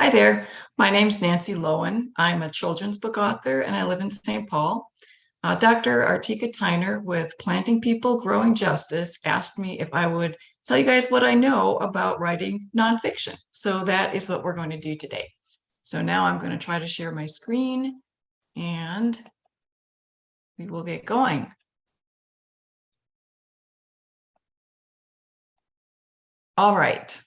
Hi there, my name's Nancy Loewen. I'm a children's book author and I live in St. Paul. Dr. Artika Tyner with Planting People, Growing Justice asked me if I would tell you guys what I know about writing nonfiction. So that is what we're going to do today. So now I'm going to try to share my screen and we will get going. All right.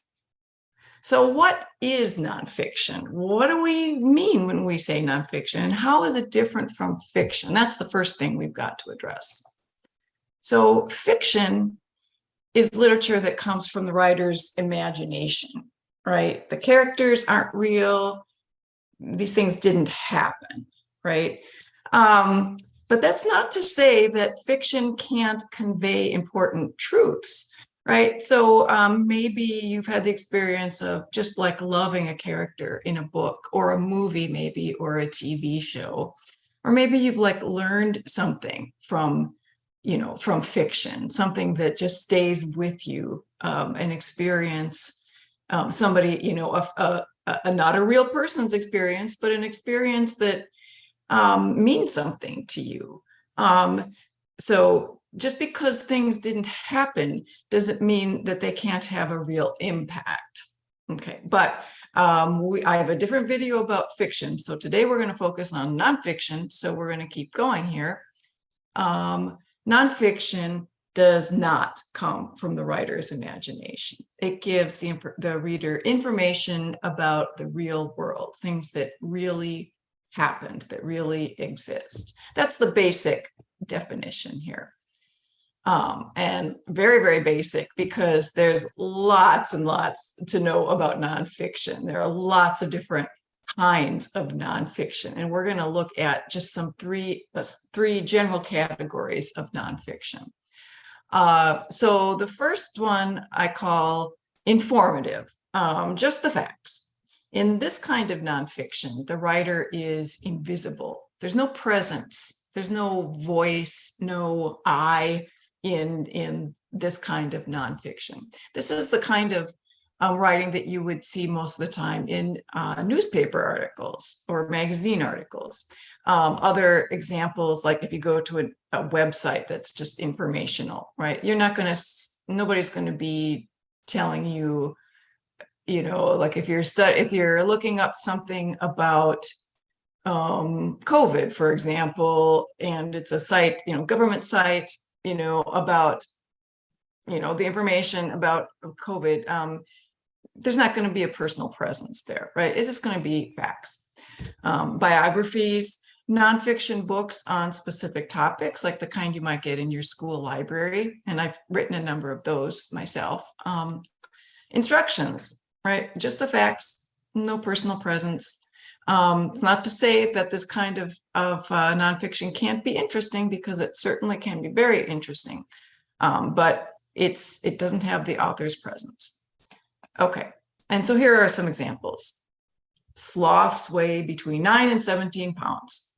So what is nonfiction? What do we mean when we say nonfiction? And how is it different from fiction? That's the first thing we've got to address. So fiction is literature that comes from the writer's imagination, right? The characters aren't real. These things didn't happen, right? But that's not to say that fiction can't convey important truths. Right. So maybe you've had the experience of just like loving a character in a book or a movie, maybe, or a TV show, or maybe you've like learned something from, from fiction, something that just stays with you, an experience, somebody, not a real person's experience, but an experience that means something to you. So just because things didn't happen doesn't mean that they can't have a real impact. Okay, but I have a different video about fiction. So today we're going to focus on nonfiction. So we're going to keep going here. Nonfiction does not come from the writer's imagination. It gives the reader information about the real world, things that really happened, that really exist. That's the basic definition here. And very, very basic because there's lots and lots to know about nonfiction. There are lots of different kinds of nonfiction, and we're going to look at just some three general categories of nonfiction. So the first one I call informative, just the facts. In this kind of nonfiction, the writer is invisible. There's no presence. There's no voice, no I in this kind of nonfiction. This is the kind of writing that you would see most of the time in newspaper articles or magazine articles. Other examples, like if you go to a website that's just informational, right? Nobody's going to be telling you, like if you're looking up something about COVID, for example, and it's a site, government site, about, the information about COVID, there's not going to be a personal presence there, right? It's just going to be facts. Biographies, nonfiction books on specific topics, like the kind you might get in your school library. And I've written a number of those myself. Instructions, right? Just the facts, no personal presence. It's not to say that this kind of nonfiction can't be interesting, because it certainly can be very interesting, but it doesn't have the author's presence. Okay, and so here are some examples. Sloths weigh between 9 and 17 pounds.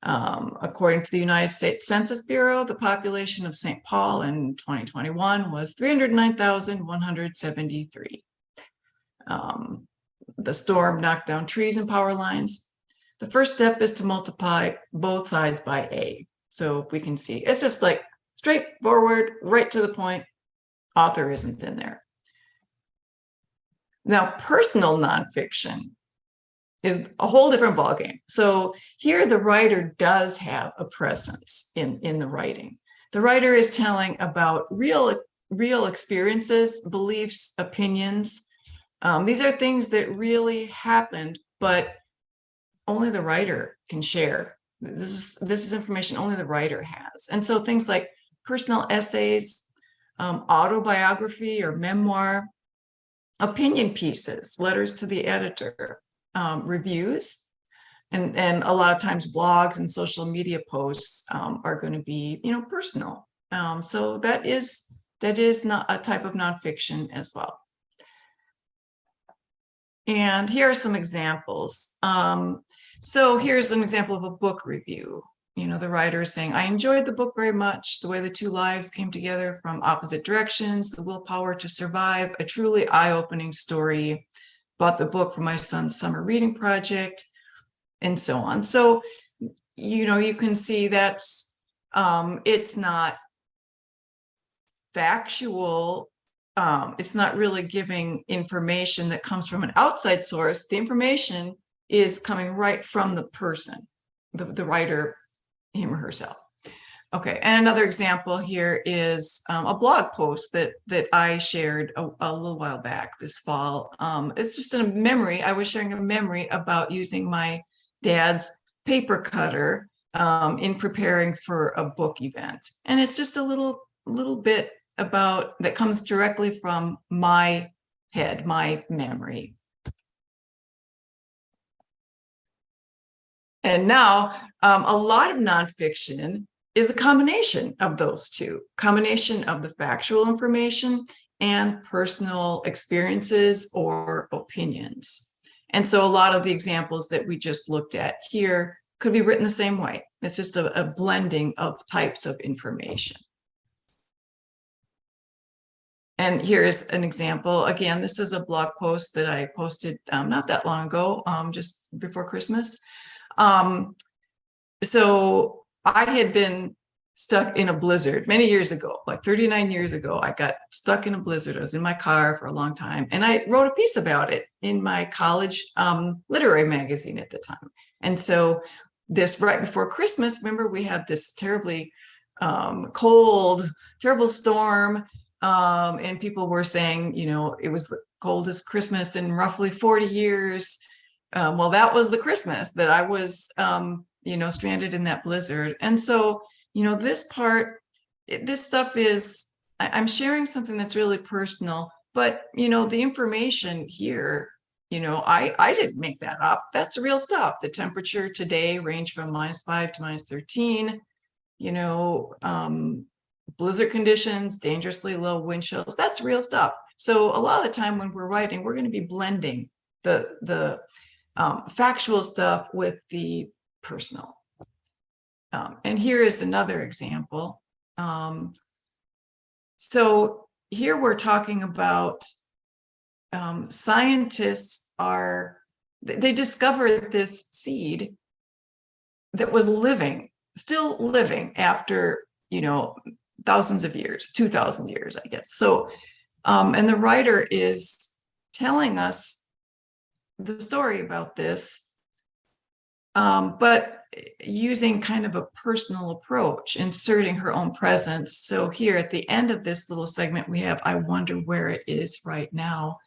According to the United States Census Bureau, the population of St. Paul in 2021 was 309,173. The storm knocked down trees and power lines. The first step is to multiply both sides by A. So we can see it's just like straightforward, right to the point. Author isn't in there. Now, personal nonfiction is a whole different ballgame. So here the writer does have a presence in the writing. The writer is telling about real experiences, beliefs, opinions. These are things that really happened, but only the writer can share. This is information only the writer has. And so things like personal essays, autobiography or memoir, opinion pieces, letters to the editor, reviews, and a lot of times blogs and social media posts are going to be, personal. So that is not a type of nonfiction as well. And here are some examples. So here's an example of a book review. The writer is saying, I enjoyed the book very much, the way the two lives came together from opposite directions, the willpower to survive, a truly eye-opening story, bought the book for my son's summer reading project, and so on. So, you can see that's, it's not factual. It's not really giving information that comes from an outside source. The information is coming right from the person, the writer, him or herself. Okay, and another example here is a blog post that I shared a little while back this fall. It's just a memory. I was sharing a memory about using my dad's paper cutter in preparing for a book event. And it's just a little bit about that comes directly from my head, my memory. And now a lot of nonfiction is a combination of those two, combination of the factual information and personal experiences or opinions. And so a lot of the examples that we just looked at here could be written the same way. It's just a blending of types of information. And here's an example. Again, this is a blog post that I posted not that long ago, just before Christmas. So I had been stuck in a blizzard many years ago, like 39 years ago. I got stuck in a blizzard. I was in my car for a long time, and I wrote a piece about it in my college literary magazine at the time. And so this right before Christmas, remember, we had this terribly cold, terrible storm, and people were saying, it was the coldest Christmas in roughly 40 years. Well, that was the Christmas that I was stranded in that blizzard. And so, this stuff is, I'm sharing something that's really personal, but, the information here, I didn't make that up. That's real stuff. The temperature today ranged from -5 to -13, blizzard conditions, dangerously low wind chills. That's real stuff. So a lot of the time when we're writing, we're going to be blending the factual stuff with the personal. And here is another example. So here we're talking about scientists they discovered this seed that was still living after, thousands of years, 2,000 years, I guess. So, and the writer is telling us the story about this, but using kind of a personal approach, inserting her own presence. So here at the end of this little segment, we have, I wonder where it is right now.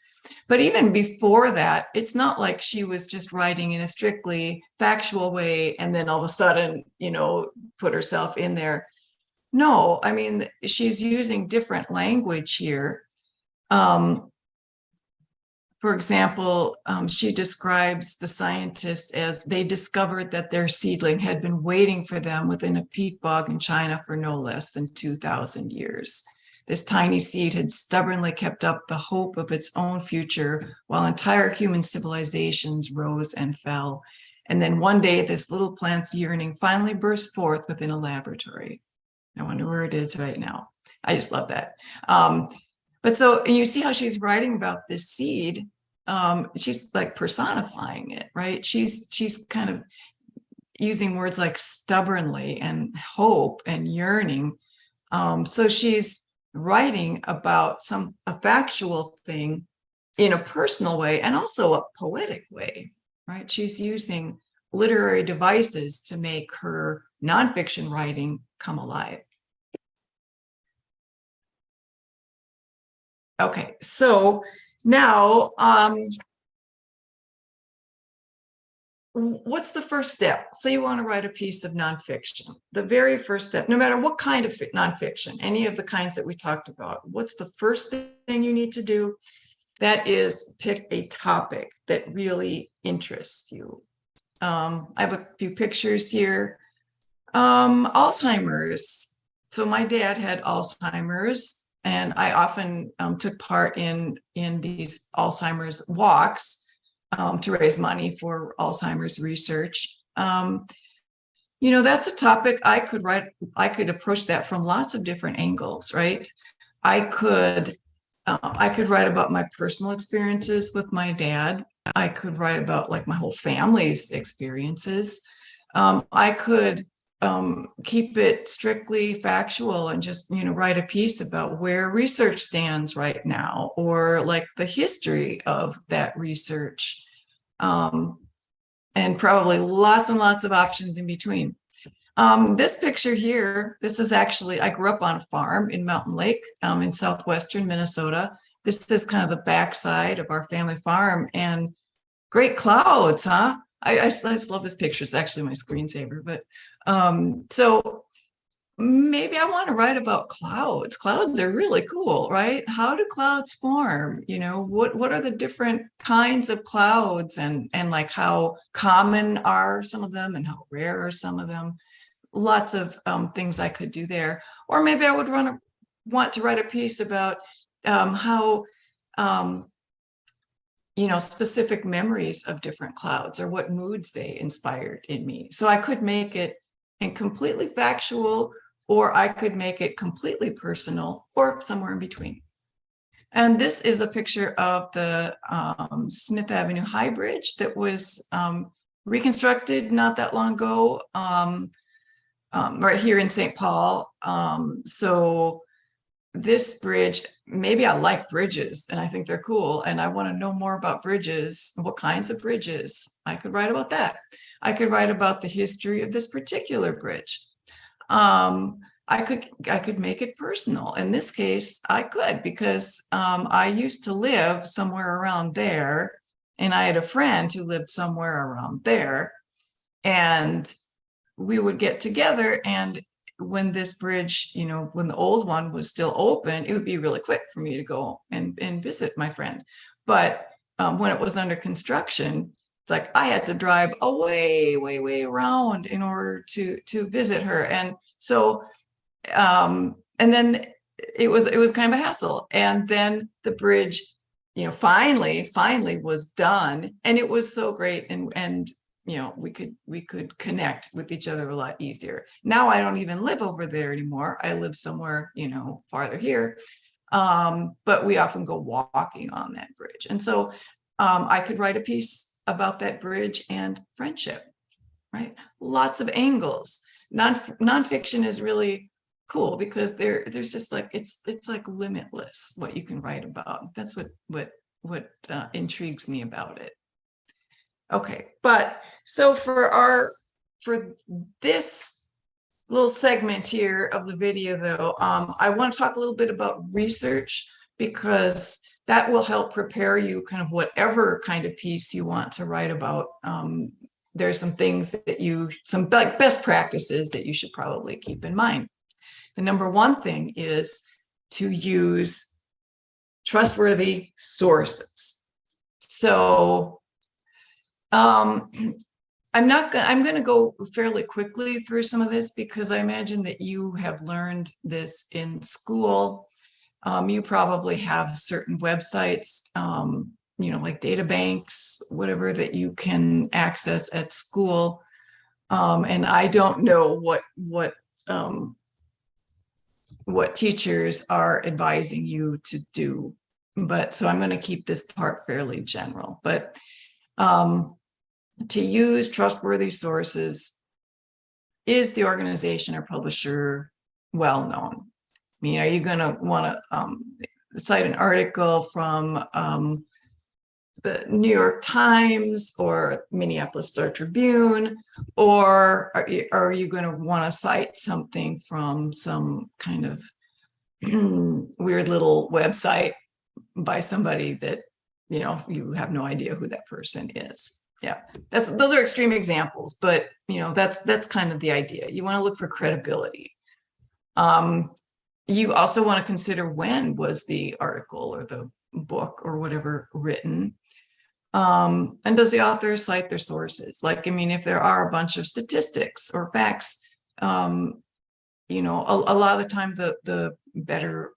But even before that, it's not like she was just writing in a strictly factual way and then all of a sudden, put herself in there. No, I mean, she's using different language here. For example, she describes the scientists as they discovered that their seedling had been waiting for them within a peat bog in China for no less than 2,000 years. This tiny seed had stubbornly kept up the hope of its own future while entire human civilizations rose and fell. And then one day, this little plant's yearning finally burst forth within a laboratory. I wonder where it is right now. I just love that. But so, and you see how she's writing about this seed. She's like personifying it, right? She's kind of using words like stubbornly and hope and yearning. So she's writing about a factual thing in a personal way and also a poetic way, right? She's using literary devices to make her nonfiction writing come alive. Okay, so now, what's the first step? Say you want to write a piece of nonfiction. The very first step, no matter what kind of nonfiction, any of the kinds that we talked about, what's the first thing you need to do? That is pick a topic that really interests you. I have a few pictures here. Alzheimer's. So my dad had Alzheimer's, and I often took part in these Alzheimer's walks to raise money for Alzheimer's research. That's a topic I could write. I could approach that from lots of different angles, right? I could I could write about my personal experiences with my dad. I could write about like my whole family's experiences. I could keep it strictly factual and just, write a piece about where research stands right now, or like the history of that research, and probably lots and lots of options in between. This picture here, this is actually, I grew up on a farm in Mountain Lake, in southwestern Minnesota. This is kind of the backside of our family farm, and great clouds, huh? I just love this picture. It's actually my screensaver, but so maybe I want to write about clouds. Clouds are really cool, right? How do clouds form? What are the different kinds of clouds, and like how common are some of them and how rare are some of them? Lots of things I could do there. Or maybe I would want to write a piece about how specific memories of different clouds, or what moods they inspired in me. So I could make it in completely factual, or I could make it completely personal, or somewhere in between. And this is a picture of the Smith Avenue High Bridge that was reconstructed not that long ago, right here in St. Paul. So this bridge, maybe I like bridges and I think they're cool, and I want to know more about bridges, what kinds of bridges. I could write about that. I could write about the history of this particular bridge. I could make it personal. In this case, I could, because I used to live somewhere around there, and I had a friend who lived somewhere around there, and we would get together, and when this bridge, when the old one was still open, it would be really quick for me to go and visit my friend. But when it was under construction, it's like I had to drive way around in order to visit her. And so, and then it was kind of a hassle. And then the bridge, finally was done, and it was so great. And we could connect with each other a lot easier. Now I don't even live over there anymore. I live somewhere, farther here. But we often go walking on that bridge. And so I could write a piece about that bridge and friendship, right? Lots of angles. Nonfiction is really cool because there's just like, it's like limitless what you can write about. That's what intrigues me about it. Okay, but so for this little segment here of the video, though, I want to talk a little bit about research, because that will help prepare you kind of whatever kind of piece you want to write about. There's some things that some like best practices that you should probably keep in mind. The number one thing is to use trustworthy sources. So I'm going to go fairly quickly through some of this, because I imagine that you have learned this in school. You probably have certain websites, like data banks, whatever, that you can access at school. And I don't know what teachers are advising you to do, but so I'm going to keep this part fairly general. But to use trustworthy sources, is the organization or publisher well known? I mean, are you going to want to cite an article from the New York Times or Minneapolis Star Tribune, or are you going to want to cite something from some kind of weird little website by somebody that you have no idea who that person is? Yeah, those are extreme examples, but that's kind of the idea. You want to look for credibility. You also want to consider, when was the article or the book or whatever written, and does the author cite their sources? Like, I mean, if there are a bunch of statistics or facts, a lot of the time the better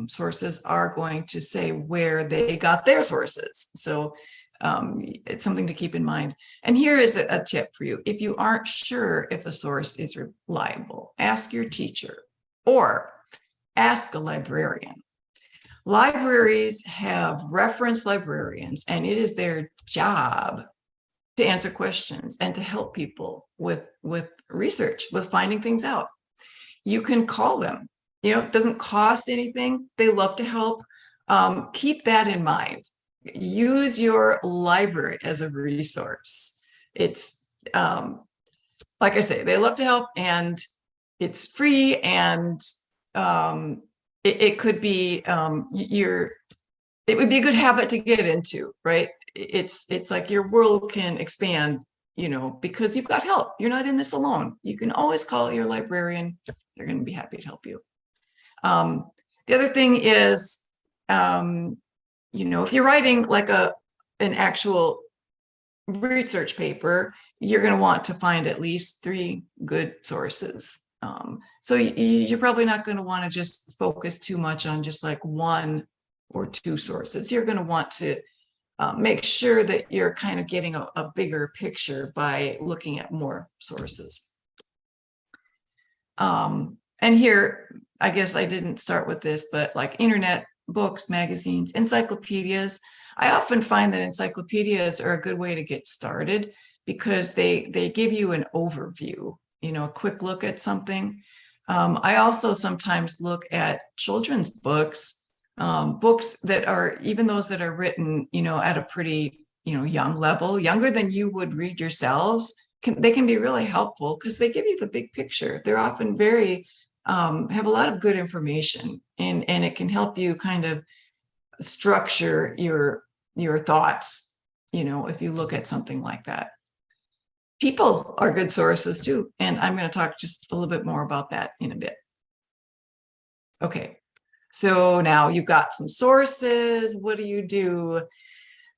sources are going to say where they got their sources. So it's something to keep in mind. And here is a tip for you. If you aren't sure if a source is reliable, ask your teacher or ask a librarian. libraries have reference librarians, and it is their job to answer questions and to help people with research, with finding things out. You can call them. It doesn't cost anything. They love to help. Keep that in mind. Use your library as a resource. It's like I say, they love to help, and it's free, and it could be it would be a good habit to get into, right? It's like your world can expand, because you've got help. You're not in this alone. You can always call your librarian. They're going to be happy to help you. The other thing is, if you're writing like an actual research paper, you're going to want to find at least 3 good sources. So you're probably not going to want to just focus too much on just like 1 or 2 sources. You're going to want to make sure that you're kind of getting a bigger picture by looking at more sources. And here, I guess I didn't start with this, but like internet, books, magazines, encyclopedias. I often find that encyclopedias are a good way to get started because they give you an overview, a quick look at something. I also sometimes look at children's books, books that are, even those that are written, at a pretty, young level, younger than you would read yourselves. They can be really helpful because they give you the big picture. They're often very, have a lot of good information, and it can help you kind of structure your thoughts, if you look at something like that. People are good sources too, and I'm going to talk just a little bit more about that in a bit. Okay, so now you've got some sources. What do you do?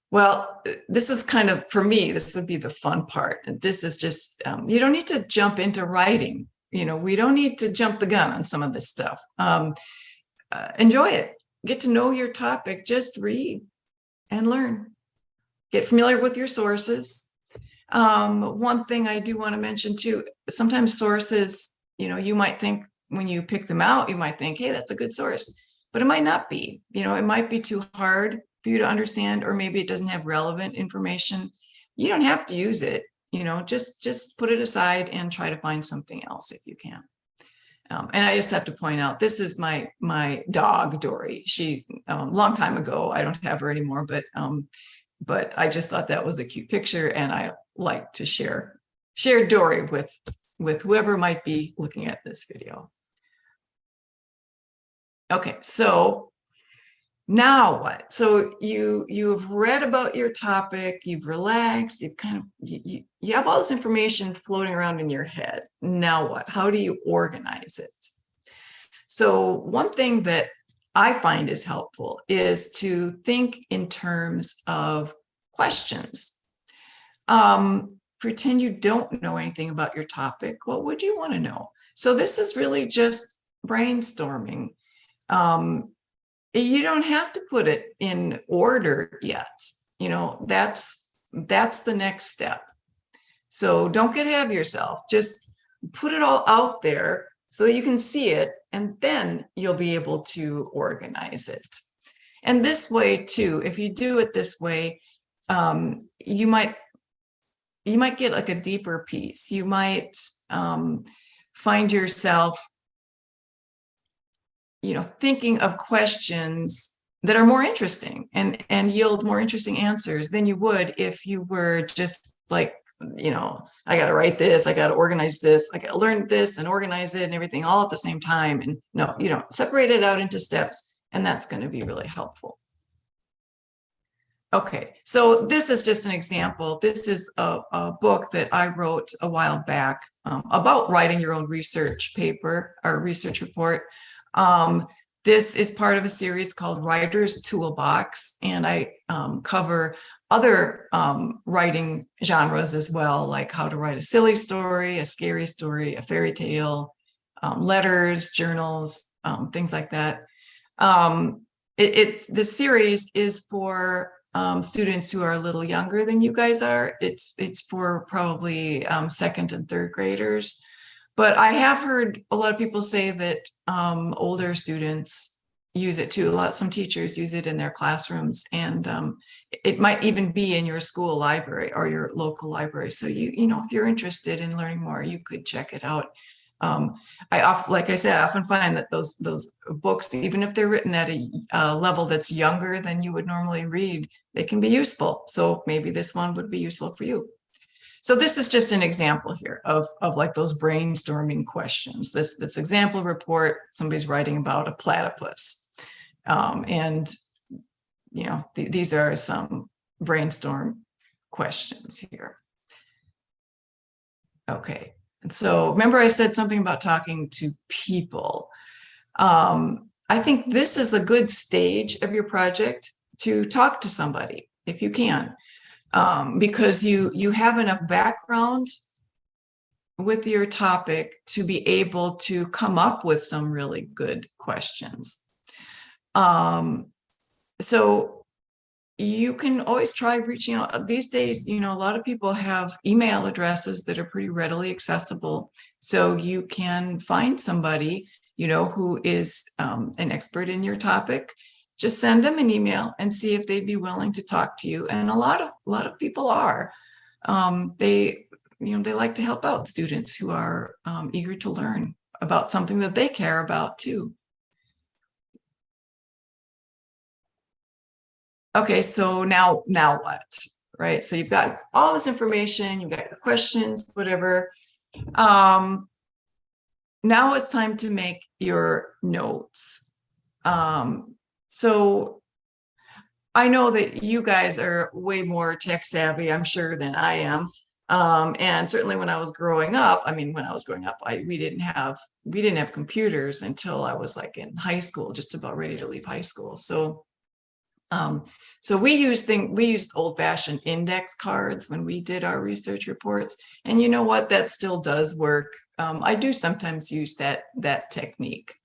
Well, this is kind of, for me, this would be the fun part. And this is just, you don't need to jump into writing. We don't need to jump the gun on some of this stuff. Enjoy it. Get to know your topic. Just read and learn. Get familiar with your sources. One thing I do want to mention too, sometimes sources, you might think when you pick them out, you might think, hey, that's a good source, but it might not be. It might be too hard for you to understand, or maybe it doesn't have relevant information. You don't have to use it. Just put it aside and try to find something else if you can. And I just have to point out, this is my dog, Dory. She, long time ago, I don't have her anymore, but I just thought that was a cute picture, and I like to share Dory with whoever might be looking at this video. Okay, so now what? So you've read about your topic, you've relaxed, you've kind of, you have all this information floating around in your head. Now what? How do you organize it? So one thing that I find is helpful is to think in terms of questions. Pretend you don't know anything about your topic. What would you want to know? So this is really just brainstorming. You don't have to put it in order yet. That's the next step. So don't get ahead of yourself. Just put it all out there so that you can see it, and then you'll be able to organize it. And this way too, if you do it this way, you might get like a deeper piece. You might find yourself, thinking of questions that are more interesting and yield more interesting answers than you would if you were just like, I got to write this, I got to organize this, I got to learn this and organize it and everything all at the same time. And no, separate it out into steps, and that's going to be really helpful. Okay, so this is just an example. This is a book that I wrote a while back about writing your own research paper or research report. This is part of a series called Writer's Toolbox, and I cover other writing genres as well, like how to write a silly story, a scary story, a fairy tale, letters, journals, things like that. The series is for students who are a little younger than you guys are. It's for probably second and third graders. But I have heard a lot of people say that older students use it too. Some teachers use it in their classrooms, and it might even be in your school library or your local library. So you know, if you're interested in learning more, you could check it out. Like I said, I often find that those books, even if they're written at a level that's younger than you would normally read, they can be useful. So maybe this one would be useful for you. So this is just an example here of like those brainstorming questions. This example report, somebody's writing about a platypus. And, you know, these are some brainstorm questions here. Okay. And so remember I said something about talking to people. I think this is a good stage of your project to talk to somebody if you can. Because you have enough background with your topic to be able to come up with some really good questions. So you can always try reaching out. These days, you know, a lot of people have email addresses that are pretty readily accessible. So you can find somebody, you know, who is an expert in your topic. Just send them an email and see if they'd be willing to talk to you. And a lot of people are. They like to help out students who are eager to learn about something that they care about too. Okay, so now what, right? So you've got all this information, you've got your questions, whatever. Now it's time to make your notes. So I know that you guys are way more tech savvy, I'm sure, than I am. And certainly when I was growing up, we didn't have computers until I was like in high school, just about ready to leave high school. So we used old-fashioned index cards when we did our research reports, and you know what, that still does work. I do sometimes use that technique.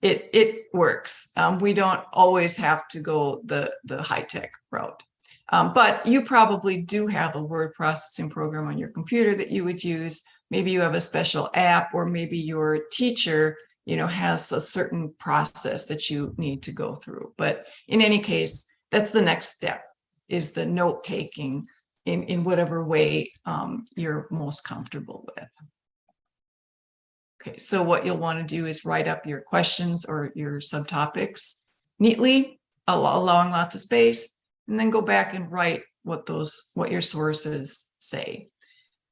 It works. We don't always have to go the high-tech route, but you probably do have a word processing program on your computer that you would use. Maybe you have a special app, or maybe your teacher, you know, has a certain process that you need to go through. But in any case, that's the next step, is the note taking in whatever way you're most comfortable with. Okay, so what you'll want to do is write up your questions or your subtopics neatly, allowing lots of space, and then go back and write what your sources say.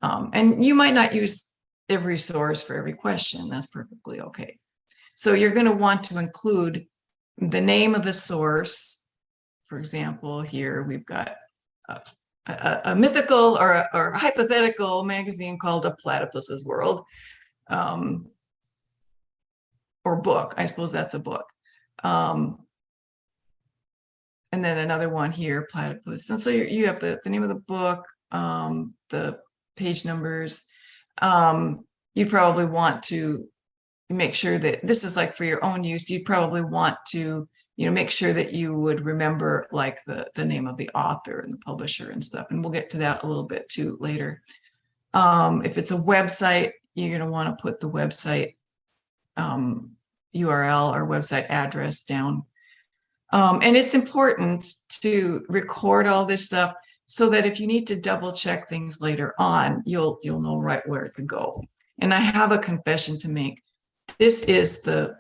And you might not use every source for every question. That's perfectly okay. So you're going to want to include the name of the source. For example, here we've got a mythical or a hypothetical magazine called A Platypus's World, or book. I suppose that's a book. And then another one here, Platypus. And so you have the name of the book, the page numbers. You probably want to make sure that this is like for your own use. You'd probably want to, you know, make sure that you would remember like the name of the author and the publisher and stuff. And we'll get to that a little bit too later. If it's a website, you're going to want to put the website URL or website address down. And it's important to record all this stuff so that if you need to double check things later on, you'll know right where to go. And I have a confession to make. This is the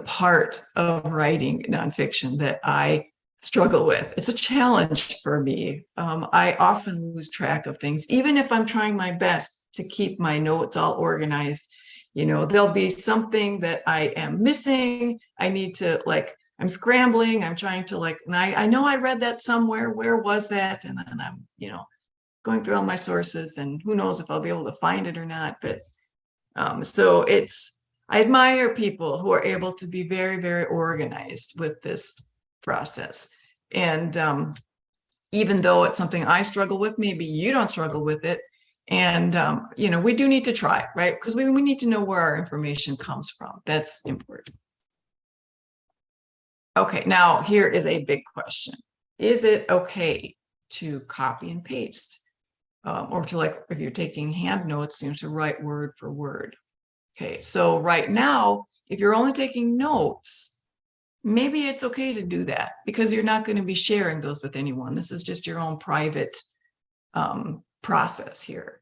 part of writing nonfiction that I struggle with. It's a challenge for me. I often lose track of things, even if I'm trying my best to keep my notes all organized. You know, there'll be something that I am missing. I need to, like, I'm scrambling. I'm trying to, like, and I know I read that somewhere. Where was that? And I'm, you know, going through all my sources, and who knows if I'll be able to find it or not. But so I admire people who are able to be very, very organized with this process. And even though it's something I struggle with, maybe you don't struggle with it. And, you know, we do need to try, right? Because we need to know where our information comes from. That's important. Okay, now here is a big question. Is it okay to copy and paste? Or to, like, if you're taking hand notes, you know, to write word for word? Okay, so right now, if you're only taking notes, maybe it's okay to do that because you're not going to be sharing those with anyone. This is just your own private process here.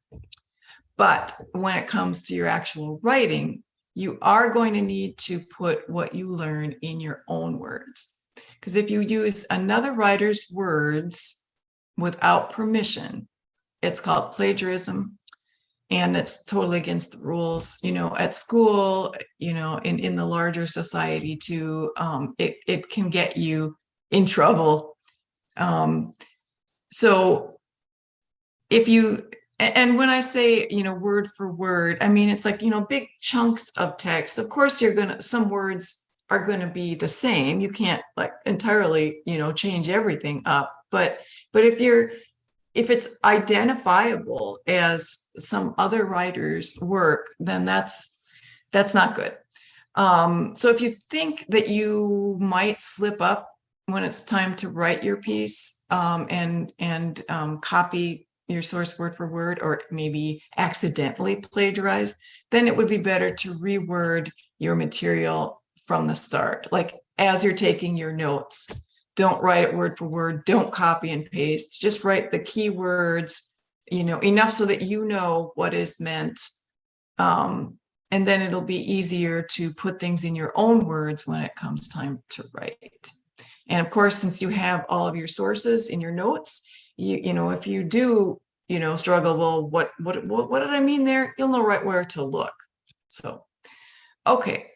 But when it comes to your actual writing, you are going to need to put what you learn in your own words. Because if you use another writer's words without permission, it's called plagiarism. And it's totally against the rules, at school, in the larger society too. It can get you in trouble. So if you, and when I say, word for word, I mean, it's like, big chunks of text. Of course, some words are going to be the same. You can't like entirely, change everything up. But if it's identifiable as some other writer's work, then that's not good. So if you think that you might slip up when it's time to write your piece and copy your source word for word, or maybe accidentally plagiarize, then it would be better to reword your material from the start. Like as you're taking your notes, don't write it word for word, don't copy and paste, just write the key words, enough so that you know what is meant. And then it'll be easier to put things in your own words when it comes time to write. And of course, since you have all of your sources in your notes, if you do, struggle, well, what did I mean there? You'll know right where to look. So, okay.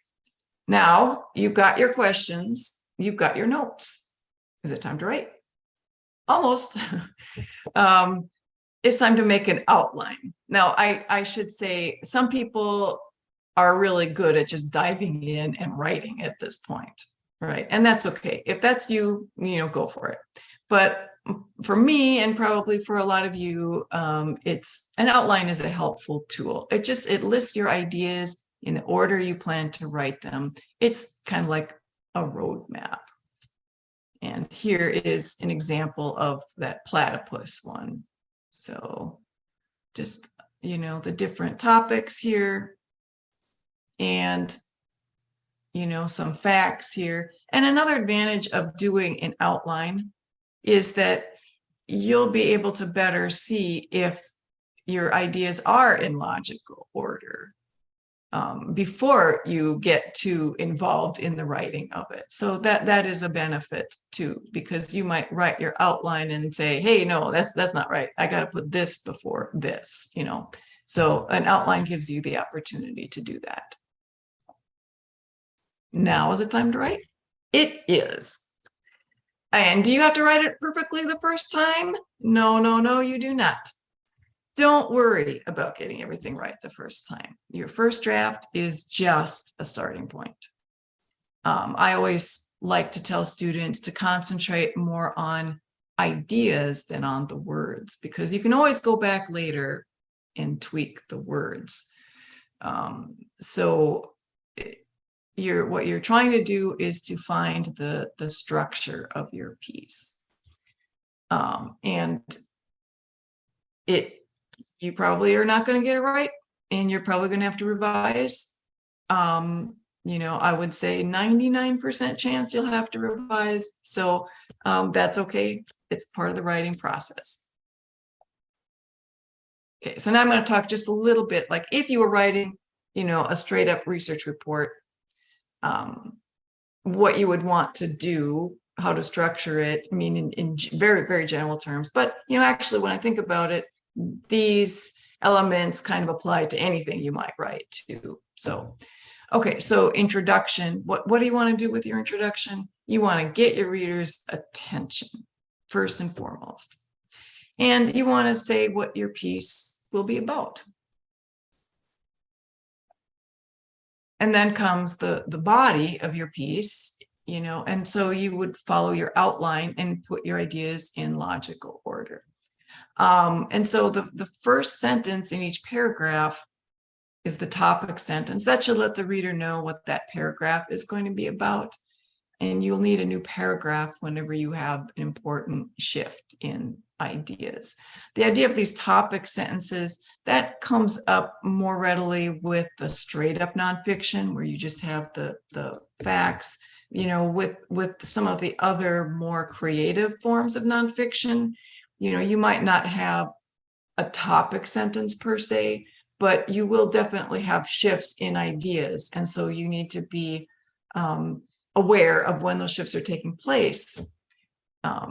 Now you've got your questions, you've got your notes. Is it time to write? Almost. It's time to make an outline. Now, I should say some people are really good at just diving in and writing at this point, right? And that's okay. If that's you, go for it. But for me, and probably for a lot of you, it's an outline is a helpful tool. It lists your ideas in the order you plan to write them. It's kind of like a roadmap. And here is an example of that platypus one. So just, the different topics here and, some facts here. And another advantage of doing an outline is that you'll be able to better see if your ideas are in logical order before you get too involved in the writing of it. So that is a benefit too, because you might write your outline and say, hey, no, that's not right. I got to put this before this, So an outline gives you the opportunity to do that. Now is it time to write? It is. And do you have to write it perfectly the first time? No, you do not. Don't worry about getting everything right the first time. Your first draft is just a starting point. I always like to tell students to concentrate more on ideas than on the words, because you can always go back later and tweak the words. So what you're trying to do is to find the structure of your piece. And you probably are not going to get it right, and you're probably going to have to revise. I would say 99% chance you'll have to revise. So that's okay. It's part of the writing process. Okay, so now I'm going to talk just a little bit, like if you were writing, a straight up research report, what you would want to do, how to structure it. I mean, in very, very general terms, but, actually when I think about it, these elements kind of apply to anything you might write too. So, okay, so introduction, what do you want to do with your introduction? You want to get your readers' attention first and foremost. And you want to say what your piece will be about. And then comes the body of your piece, and so you would follow your outline and put your ideas in logical order. And so the first sentence in each paragraph is the topic sentence. That should let the reader know what that paragraph is going to be about. And you'll need a new paragraph whenever you have an important shift in ideas. The idea of these topic sentences, that comes up more readily with the straight up nonfiction, where you just have the facts. with some of the other more creative forms of nonfiction, you might not have a topic sentence per se, but you will definitely have shifts in ideas. And so you need to be aware of when those shifts are taking place,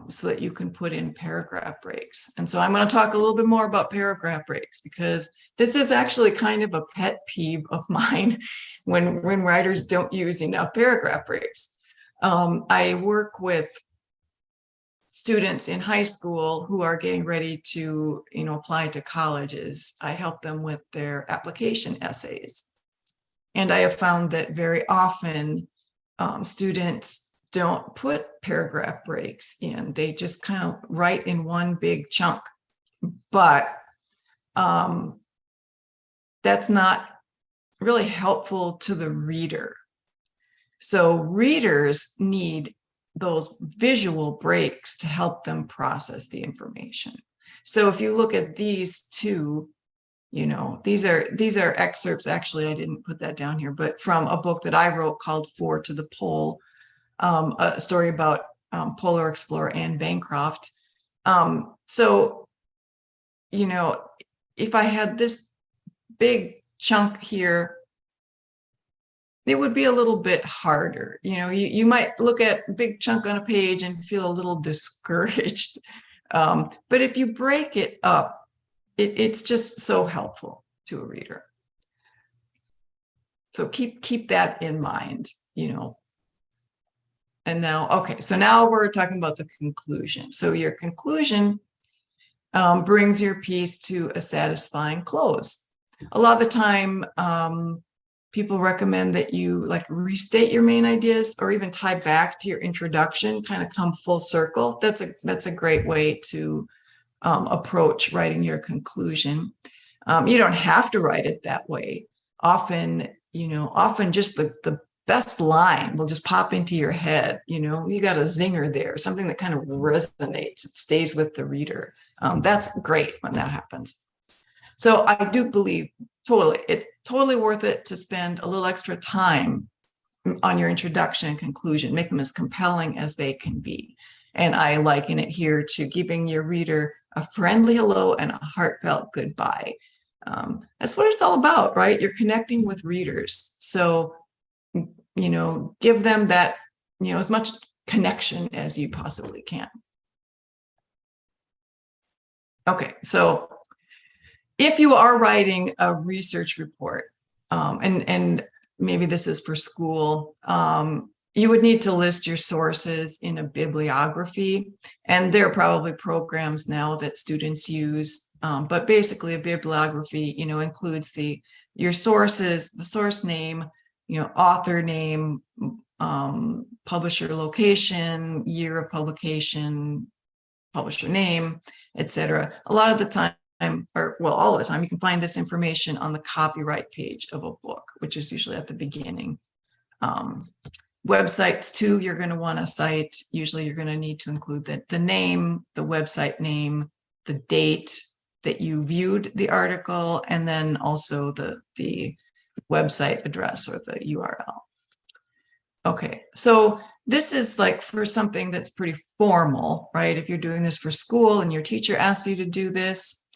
so that you can put in paragraph breaks. And so I'm going to talk a little bit more about paragraph breaks, because this is actually kind of a pet peeve of mine when writers don't use enough paragraph breaks. I work with students in high school who are getting ready to, apply to colleges. I help them with their application essays. And I have found that very often students don't put paragraph breaks in. They just kind of write in one big chunk. But that's not really helpful to the reader. So readers need those visual breaks to help them process the information. So if you look at these two, these are excerpts. Actually, I didn't put that down here, but from a book that I wrote called Four to the Pole, a story about polar explorer Anne Bancroft. So, if I had this big chunk here, it would be a little bit harder. You might look at a big chunk on a page and feel a little discouraged. But if you break it up, it's just so helpful to a reader. So keep that in mind, And now, okay, so now we're talking about the conclusion. So your conclusion brings your piece to a satisfying close. A lot of the time, people recommend that you restate your main ideas, or even tie back to your introduction, kind of come full circle. That's a great way to approach writing your conclusion. You don't have to write it that way. Often just the best line will just pop into your head. You got a zinger there, something that kind of resonates, it stays with the reader. That's great when that happens. So I do believe it's totally worth it to spend a little extra time on your introduction and conclusion, make them as compelling as they can be. And I liken it here to giving your reader a friendly hello and a heartfelt goodbye. That's what it's all about, right? You're connecting with readers. So, give them that, as much connection as you possibly can. Okay, so if you are writing a research report, and maybe this is for school, you would need to list your sources in a bibliography. And there are probably programs now that students use. But basically a bibliography, includes your sources, the source name, author name, publisher location, year of publication, publisher name, etc. A lot of the time, all the time, you can find this information on the copyright page of a book, which is usually at the beginning. Websites too, you're going to want to cite. Usually you're going to need to include the name, the website name, the date that you viewed the article, and then also the website address or the URL. Okay, so this is for something that's pretty formal, right? If you're doing this for school and your teacher asks you to do this,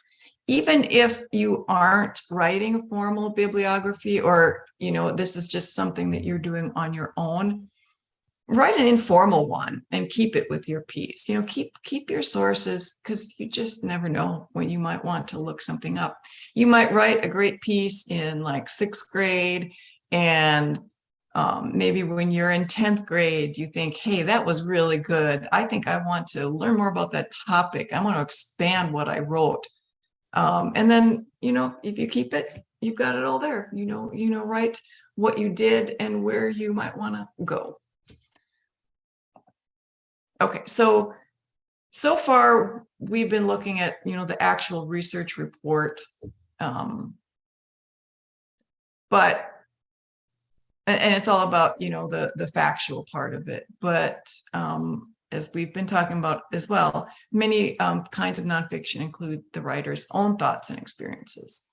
even if you aren't writing a formal bibliography, or this is just something that you're doing on your own, write an informal one and keep it with your piece. Keep your sources, because you just never know when you might want to look something up. You might write a great piece in 6th grade, and maybe when you're in 10th grade, you think, hey, that was really good. I think I want to learn more about that topic. I want to expand what I wrote. And then, if you keep it, you've got it all there. Write what you did and where you might want to go. Okay, so far we've been looking at, the actual research report, but it's all about, the factual part of it. But as we've been talking about as well, many kinds of nonfiction include the writer's own thoughts and experiences.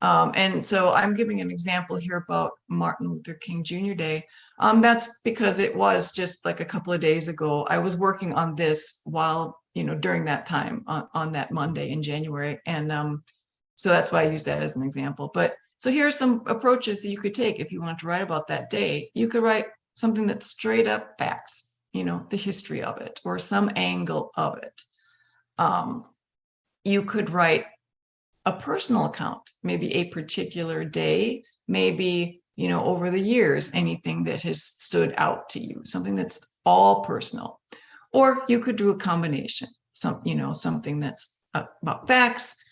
And so I'm giving an example here about Martin Luther King Jr. Day. That's because it was just like a couple of days ago. I was working on this while, during that time on that Monday in January. And so that's why I use that as an example. But so here are some approaches that you could take if you want to write about that day. You could write something that's straight up facts, the history of it or some angle of it. You could write a personal account, maybe a particular day, maybe, over the years, anything that has stood out to you, something that's all personal. Or you could do a combination, something that's about facts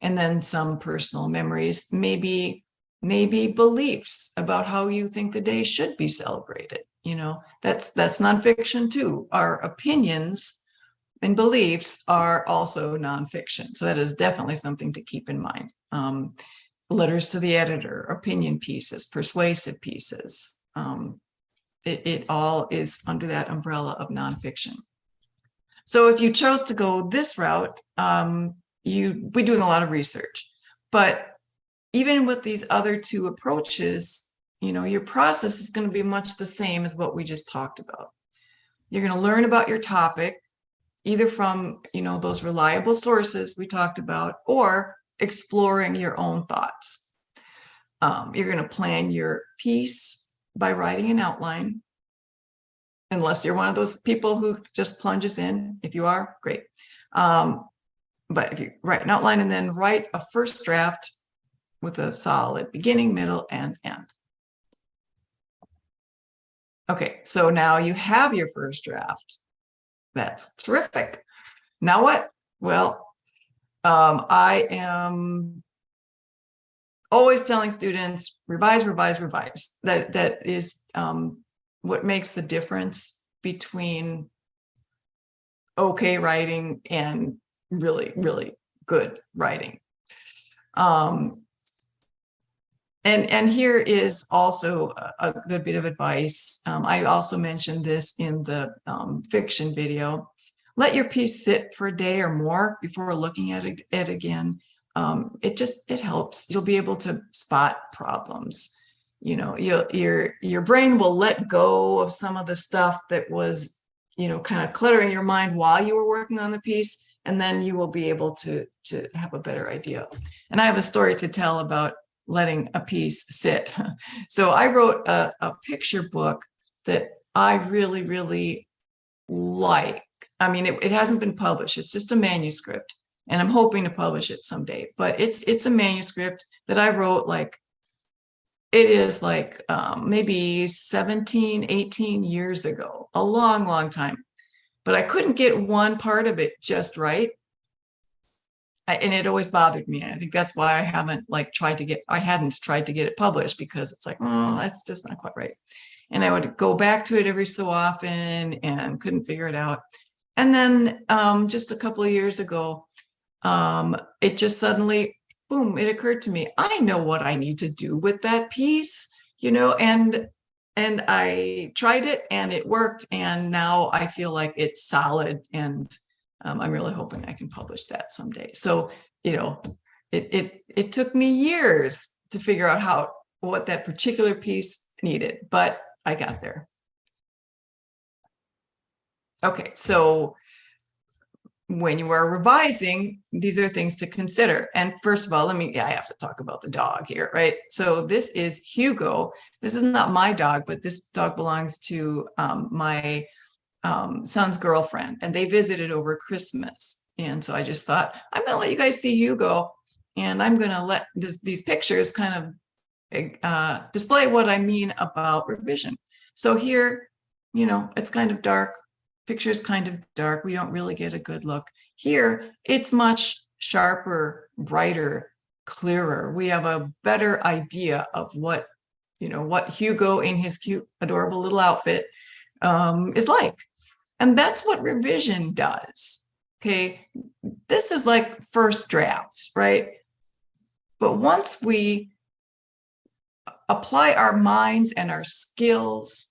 and then some personal memories, maybe beliefs about how you think the day should be celebrated. That's nonfiction too. Our opinions and beliefs are also nonfiction. So that is definitely something to keep in mind. Letters to the editor, opinion pieces, persuasive pieces. It all is under that umbrella of nonfiction. So if you chose to go this route, you'd be doing a lot of research. But even with these other two approaches, your process is going to be much the same as what we just talked about. You're going to learn about your topic, either from, those reliable sources we talked about, or exploring your own thoughts. You're going to plan your piece by writing an outline, unless you're one of those people who just plunges in. If you are, great. But if you write an outline and then write a first draft with a solid beginning, middle, and end. Okay, so now you have your first draft. That's terrific. Now what? Well, I am always telling students, revise, revise, revise. That is what makes the difference between okay writing and really, really good writing. And here is also a good bit of advice. I also mentioned this in the fiction video. Let your piece sit for a day or more before looking at it again. It helps. You'll be able to spot problems. Your brain will let go of some of the stuff that was, kind of cluttering your mind while you were working on the piece, and then you will be able to have a better idea. And I have a story to tell about letting a piece sit. So I wrote a picture book that I really, really like. I mean, it hasn't been published. It's just a manuscript, and I'm hoping to publish it someday. But it's a manuscript that I wrote maybe 17, 18 years ago, a long, long time. But I couldn't get one part of it just right. And it always bothered me. I think that's why I hadn't tried to get it published, because it's that's just not quite right. And I would go back to it every so often and couldn't figure it out. And then just a couple of years ago, it just suddenly, boom, it occurred to me, I know what I need to do with that piece, and I tried it and it worked. And now I feel like it's solid, and I'm really hoping I can publish that someday. So, it took me years to figure out what that particular piece needed, but I got there. Okay, so when you are revising, these are things to consider. And first of all, I have to talk about the dog here, right? So this is Hugo. This is not my dog, but this dog belongs to my son's girlfriend, and they visited over Christmas. And so I just thought, I'm going to let you guys see Hugo, and I'm going to let these pictures kind of display what I mean about revision. So here, it's kind of dark. Picture is kind of dark. We don't really get a good look. Here, it's much sharper, brighter, clearer. We have a better idea of what Hugo in his cute, adorable little outfit is like. And that's what revision does. Okay, this is like first drafts, right? But once we apply our minds and our skills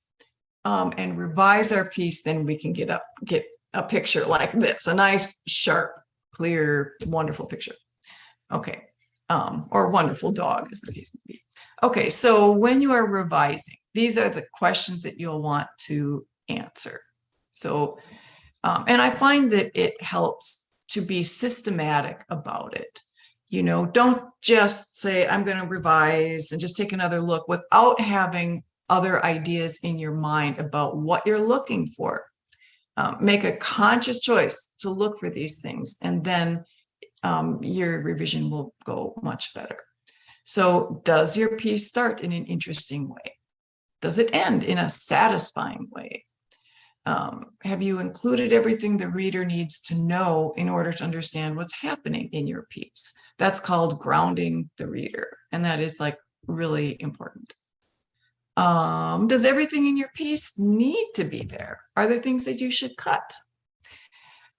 and revise our piece, then we can get a picture like this, a nice, sharp, clear, wonderful picture. Okay, or wonderful dog, as the case may be. Okay, so when you are revising, these are the questions that you'll want to answer. So, and I find that it helps to be systematic about it. You know, don't just say, I'm going to revise and just take another look without having other ideas in your mind about what you're looking for. Make a conscious choice to look for these things, and then your revision will go much better. So does your piece start in an interesting way? Does it end in a satisfying way? Have you included everything the reader needs to know in order to understand what's happening in your piece? That's called grounding the reader. And that is like really important. Does everything in your piece need to be there? Are there things that you should cut?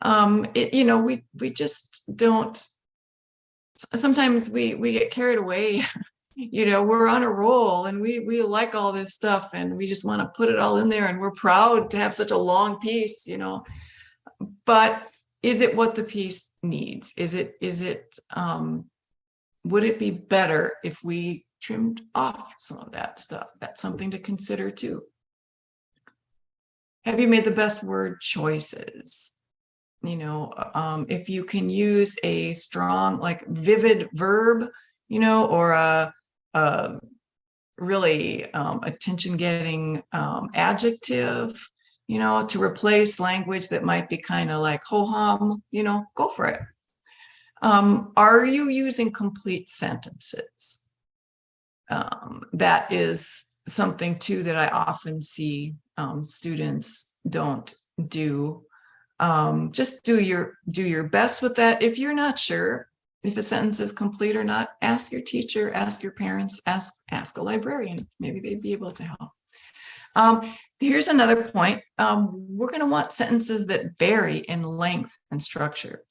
You know, we just don't, sometimes we get carried away. You know, we're on a roll and we like all this stuff and we just want to put it all in there and we're proud to have such a long piece, you know. But is it what the piece needs? Would it be better if we trimmed off some of that stuff? That's something to consider too. Have you made the best word choices? You know, if you can use a strong, like vivid verb, you know, or a really attention-getting adjective, you know, to replace language that might be kind of like ho-hum, you know, go for it. Are you using complete sentences? That is something too that I often see students don't do. Just do your best with that. If you're not sure if a sentence is complete or not, ask your teacher, ask your parents, ask a librarian. Maybe they'd be able to help. Here's another point. We're going to want sentences that vary in length and structure.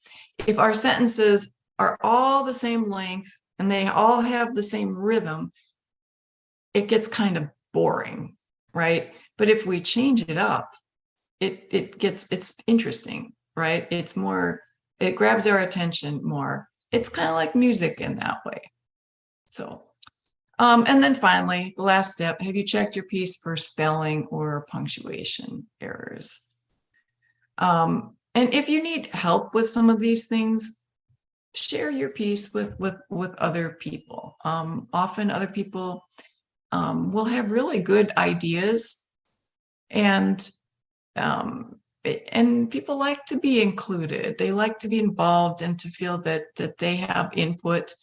If our sentences are all the same length and they all have the same rhythm, it gets kind of boring, right? But if we change it up, it's interesting, right? It's more, it grabs our attention more. It's kind of like music in that way. So, and then finally, the last step, have you checked your piece for spelling or punctuation errors? And if you need help with some of these things, share your piece with other people. Often other people will have really good ideas, and people like to be included. They like to be involved and to feel that they have input.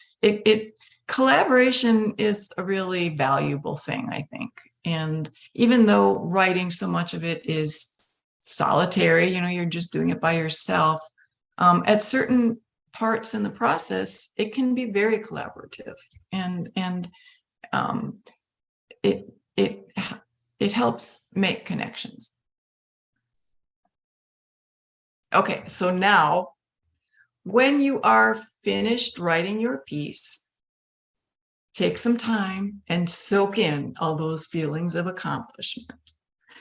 Collaboration is a really valuable thing, I think. And even though writing, so much of it is solitary, you know, you're just doing it by yourself, at certain parts in the process, it can be very collaborative, and it helps make connections. Okay, so now when you are finished writing your piece, take some time and soak in all those feelings of accomplishment.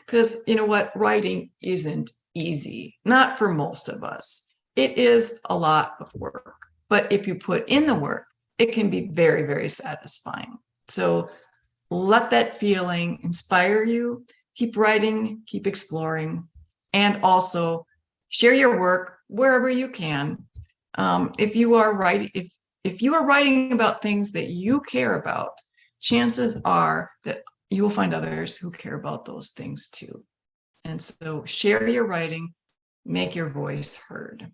Because you know what? Writing isn't easy, not for most of us. It is a lot of work, but if you put in the work, it can be very, very satisfying. So let that feeling inspire you. Keep writing, keep exploring, and also share your work wherever you can. If you are writing about things that you care about, chances are that you will find others who care about those things too. And so share your writing, make your voice heard.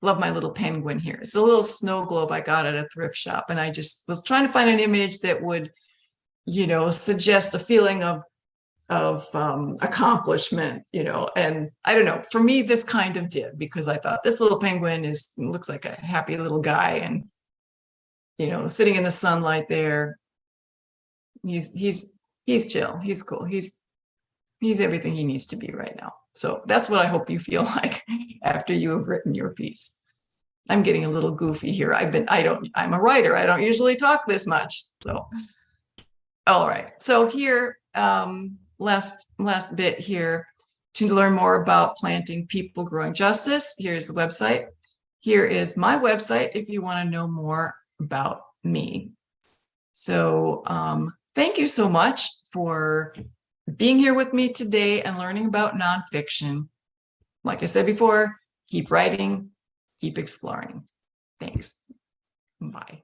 Love my little penguin here. It's a little snow globe I got at a thrift shop, and I just was trying to find an image that would, you know, suggest a feeling of accomplishment, you know. And I don't know, for me, this kind of did, because I thought this little penguin looks like a happy little guy, and, you know, sitting in the sunlight there. He's chill. He's cool. He's everything he needs to be right now. So that's what I hope you feel like after you have written your piece. I'm getting a little goofy here. I'm a writer. I don't usually talk this much. So, all right. So here, last bit here, to learn more about planting people growing justice. Here's the website. Here is my website if you want to know more about me. So thank you so much for being here with me today and learning about nonfiction. Like I said before, keep writing, keep exploring. Thanks. Bye.